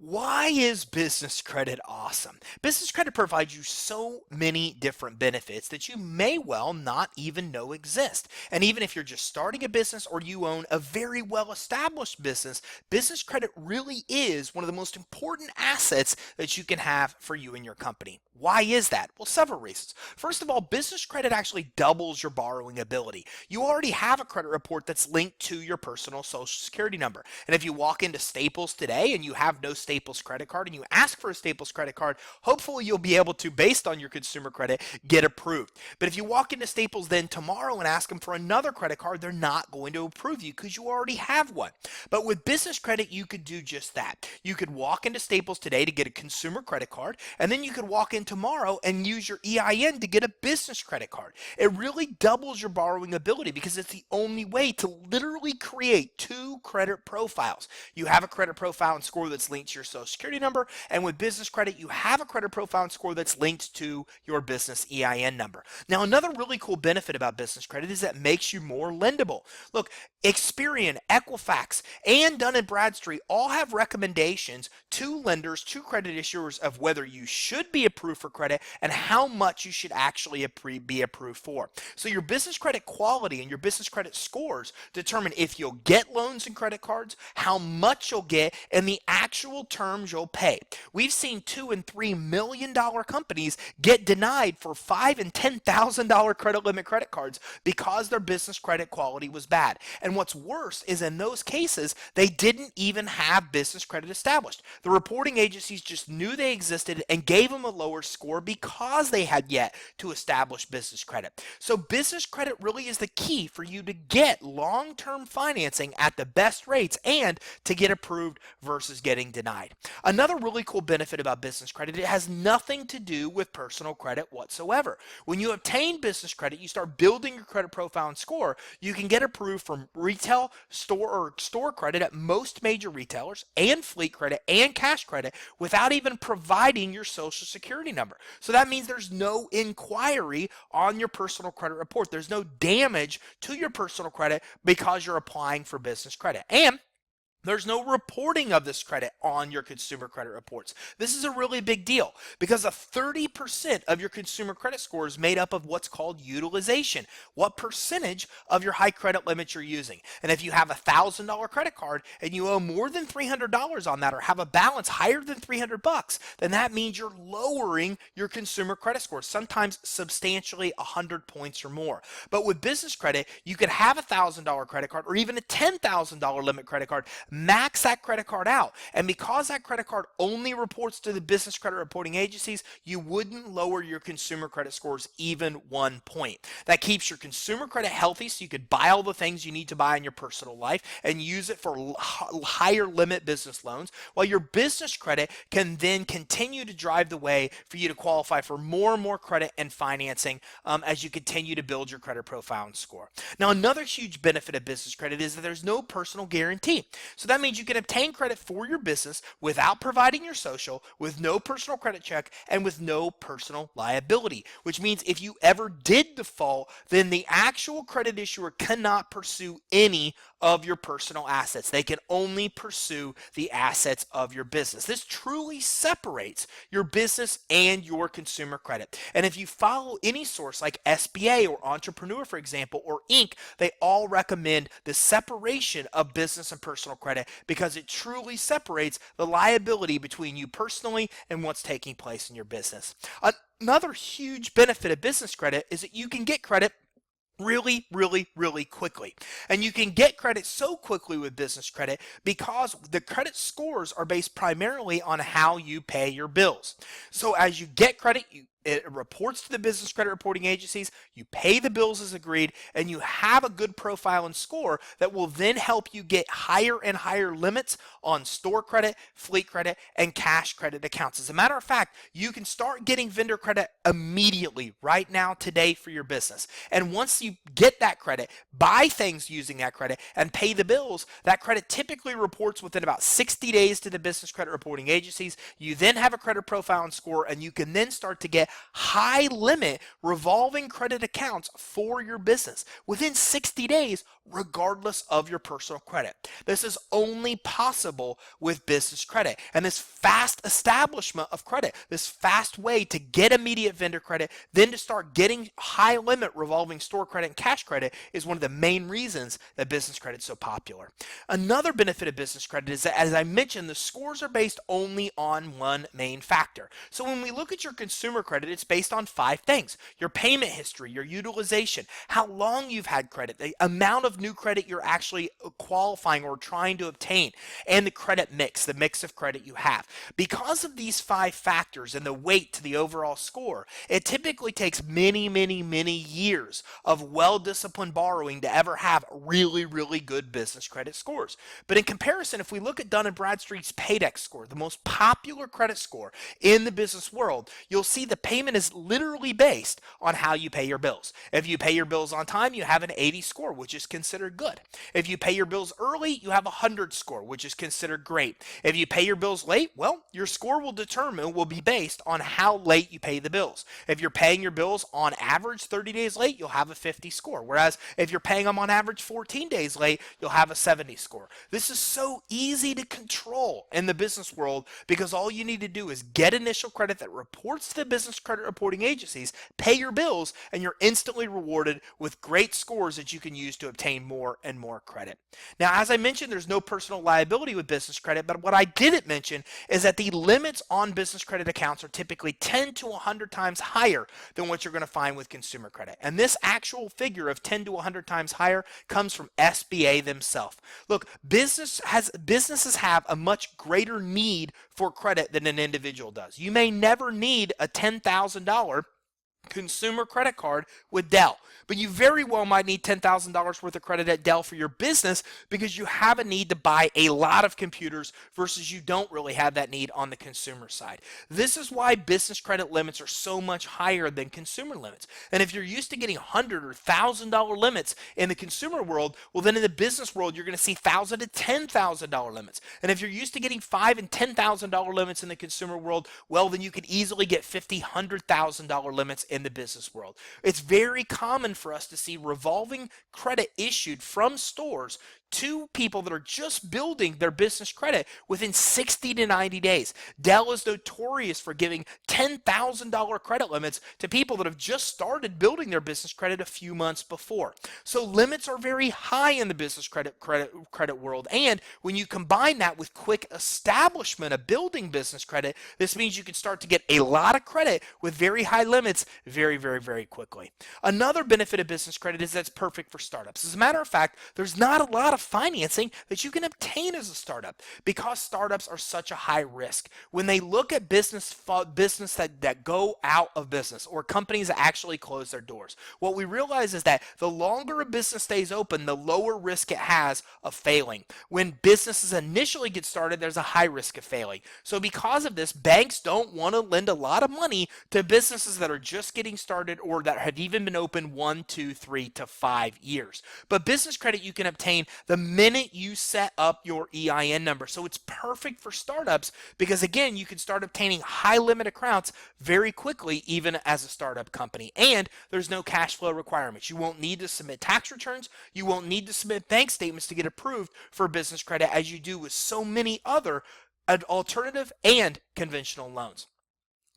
Why is business credit awesome? Business credit provides you so many different benefits that you may well not even know exist. And even if you're just starting a business or you own a very well established business, business credit really is one of the most important assets that you can have for you and your company. Why is that? Well, several reasons. First of all, business credit actually doubles your borrowing ability. You already have a credit report that's linked to your personal social security number. And if you walk into Staples today and you have no Staples credit card and you ask for a Staples credit card, hopefully you'll be able to, based on your consumer credit, get approved. But if you walk into Staples then tomorrow and ask them for another credit card, they're not going to approve you because you already have one. But with business credit, you could do just that. You could walk into Staples today to get a consumer credit card, and then you could walk in tomorrow and use your EIN to get a business credit card. It really doubles your borrowing ability because it's the only way to literally create two credit profiles. You have a credit profile and score that's linked to your social security number, and with business credit, you have a credit profile and score that's linked to your business EIN number. Now, another really cool benefit about business credit is that it makes you more lendable. Look, Experian, Equifax, and Dun & Bradstreet all have recommendations to lenders, to credit issuers of whether you should be approved for credit and how much you should actually be approved for. So your business credit quality and your business credit scores determine if you'll get loans and credit cards, how much you'll get, and the actual terms you'll pay. We've seen $2 and $3 million companies get denied for $5 and $10,000 credit limit credit cards because their business credit quality was bad. And what's worse is in those cases, they didn't even have business credit established. The reporting agencies just knew they existed and gave them a lower score because they had yet to establish business credit. So business credit really is the key for you to get long-term financing at the best rates and to get approved versus getting denied. Another really cool benefit about business credit, it has nothing to do with personal credit whatsoever. When you obtain business credit, you start building your credit profile and score, you can get approved from retail store credit at most major retailers and fleet credit and cash credit without even providing your social security number. So that means there's no inquiry on your personal credit report. There's no damage to your personal credit because you're applying for business credit. And there's no reporting of this credit on your consumer credit reports. This is a really big deal because 30% of your consumer credit score is made up of what's called utilization. What percentage of your high credit limit you're using. And if you have a $1,000 credit card and you owe more than $300 on that or have a balance higher than $300, then that means you're lowering your consumer credit score, sometimes substantially 100 points or more. But with business credit, you could have a $1,000 credit card or even a $10,000 limit credit card, max that credit card out. And because that credit card only reports to the business credit reporting agencies, you wouldn't lower your consumer credit scores even 1 point. That keeps your consumer credit healthy so you could buy all the things you need to buy in your personal life and use it for higher limit business loans, while your business credit can then continue to drive the way for you to qualify for more and more credit and financing as you continue to build your credit profile and score. Now, another huge benefit of business credit is that there's no personal guarantee. So that means you can obtain credit for your business without providing your social, with no personal credit check, and with no personal liability, which means if you ever did default, then the actual credit issuer cannot pursue any of your personal assets. They can only pursue the assets of your business. This truly separates your business and your consumer credit. And if you follow any source like SBA or Entrepreneur, for example, or Inc., they all recommend the separation of business and personal credit because it truly separates the liability between you personally and what's taking place in your business. Another huge benefit of business credit is that you can get credit really quickly. And you can get credit so quickly with business credit because the credit scores are based primarily on how you pay your bills. So as you get credit, it reports to the business credit reporting agencies, you pay the bills as agreed, and you have a good profile and score that will then help you get higher and higher limits on store credit, fleet credit, and cash credit accounts. As a matter of fact, you can start getting vendor credit immediately right now today for your business. And once you get that credit, buy things using that credit, and pay the bills, that credit typically reports within about 60 days to the business credit reporting agencies. You then have a credit profile and score, and you can then start to get high limit revolving credit accounts for your business within 60 days, regardless of your personal credit. This is only possible with business credit. And this fast establishment of credit, this fast way to get immediate vendor credit, then to start getting high limit revolving store credit and cash credit, is one of the main reasons that business credit is so popular. Another benefit of business credit is that, as I mentioned, the scores are based only on one main factor. So when we look at your consumer credit, it's based on 5 things: your payment history, your utilization, how long you've had credit, the amount of new credit you're actually qualifying or trying to obtain, and the credit mix, the mix of credit you have. Because of these 5 factors and the weight to the overall score, it typically takes many, many, many years of well-disciplined borrowing to ever have really, really good business credit scores. But in comparison, if we look at Dun & Bradstreet's Paydex score, the most popular credit score in the business world, you'll see the payment is literally based on how you pay your bills. If you pay your bills on time, you have an 80 score, which is considered good. If you pay your bills early, you have a 100 score, which is considered great. If you pay your bills late, well, your score will be based on how late you pay the bills. If you're paying your bills on average 30 days late, you'll have a 50 score. Whereas if you're paying them on average 14 days late, you'll have a 70 score. This is so easy to control in the business world because all you need to do is get initial credit that reports to the business credit reporting agencies, pay your bills, and you're instantly rewarded with great scores that you can use to obtain more and more credit. Now, as I mentioned, there's no personal liability with business credit, but what I didn't mention is that the limits on business credit accounts are typically 10 to 100 times higher than what you're going to find with consumer credit. And this actual figure of 10 to 100 times higher comes from SBA themselves. Look, businesses have a much greater need for credit than an individual does. You may never need a $10,000 consumer credit card with Dell, but you very well might need $10,000 worth of credit at Dell for your business because you have a need to buy a lot of computers versus you don't really have that need on the consumer side. This is why business credit limits are so much higher than consumer limits. And if you're used to getting $100 or $1,000 limits in the consumer world, well, then in the business world, you're going to see $1,000 to $10,000 limits. And if you're used to getting $5,000 and $10,000 limits in the consumer world, well, then you could easily get $50,000, $100,000 limits in the business world. It's very common for us to see revolving credit issued from stores to people that are just building their business credit within 60 to 90 days. Dell is notorious for giving $10,000 credit limits to people that have just started building their business credit a few months before. So limits are very high in the business credit world. And when you combine that with quick establishment of building business credit, this means you can start to get a lot of credit with very high limits very, very, very quickly. Another benefit of business credit is that it's perfect for startups. As a matter of fact, there's not a lot of financing that you can obtain as a startup because startups are such a high risk. When they look at business that go out of business or companies that actually close their doors, what we realize is that the longer a business stays open, the lower risk it has of failing. When businesses initially get started, there's a high risk of failing. So because of this, banks don't want to lend a lot of money to businesses that are just getting started or that have even been open 1, 2, 3 to 5 years. But business credit you can obtain the minute you set up your EIN number. So it's perfect for startups because, again, you can start obtaining high limit accounts very quickly, even as a startup company. And there's no cash flow requirements. You won't need to submit tax returns. You won't need to submit bank statements to get approved for business credit as you do with so many other alternative and conventional loans.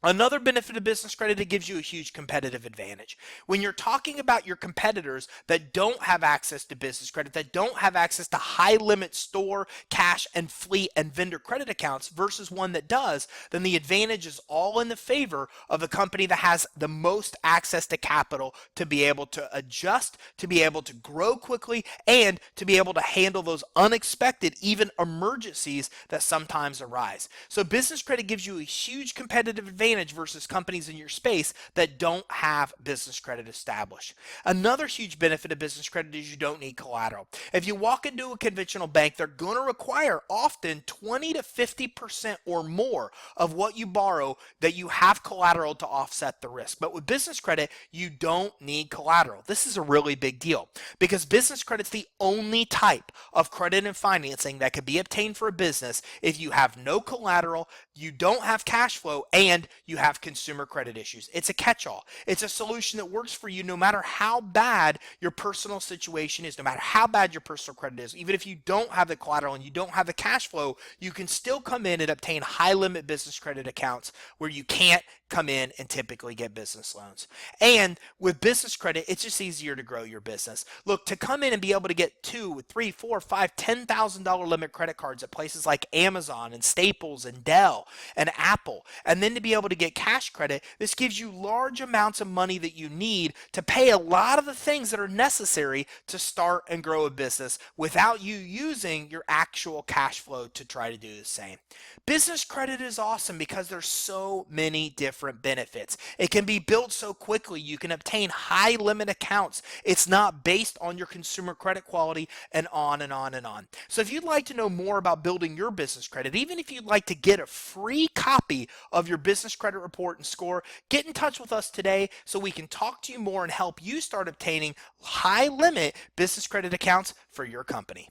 Another benefit of business credit, it gives you a huge competitive advantage. When you're talking about your competitors that don't have access to business credit, that don't have access to high limit store, cash, and fleet and vendor credit accounts versus one that does, then the advantage is all in the favor of the company that has the most access to capital to be able to adjust, to be able to grow quickly, and to be able to handle those unexpected, even emergencies that sometimes arise. So business credit gives you a huge competitive advantage versus companies in your space that don't have business credit established. Another huge benefit of business credit is you don't need collateral. If you walk into a conventional bank, they're going to require often 20 to 50% or more of what you borrow that you have collateral to offset the risk. But with business credit, you don't need collateral. This is a really big deal because business credit's the only type of credit and financing that can be obtained for a business if you have no collateral, you don't have cash flow, and you have consumer credit issues. It's a catch-all. It's a solution that works for you no matter how bad your personal situation is, no matter how bad your personal credit is. Even if you don't have the collateral and you don't have the cash flow, you can still come in and obtain high limit business credit accounts where you can't come in and typically get business loans. And with business credit, it's just easier to grow your business. Look, to come in and be able to get $2, $3, $4, $5, $10,000 limit credit cards at places like Amazon and Staples and Dell and Apple, and then to be able to get cash credit, this gives you large amounts of money that you need to pay a lot of the things that are necessary to start and grow a business without you using your actual cash flow to try to do the same. Business credit is awesome because there's so many different benefits. It can be built so quickly. You can obtain high limit accounts. It's not based on your consumer credit quality, and on and on and on. So if you'd like to know more about building your business credit, even if you'd like to get a free copy of your business credit report and score, get in touch with us today so we can talk to you more and help you start obtaining high limit business credit accounts for your company.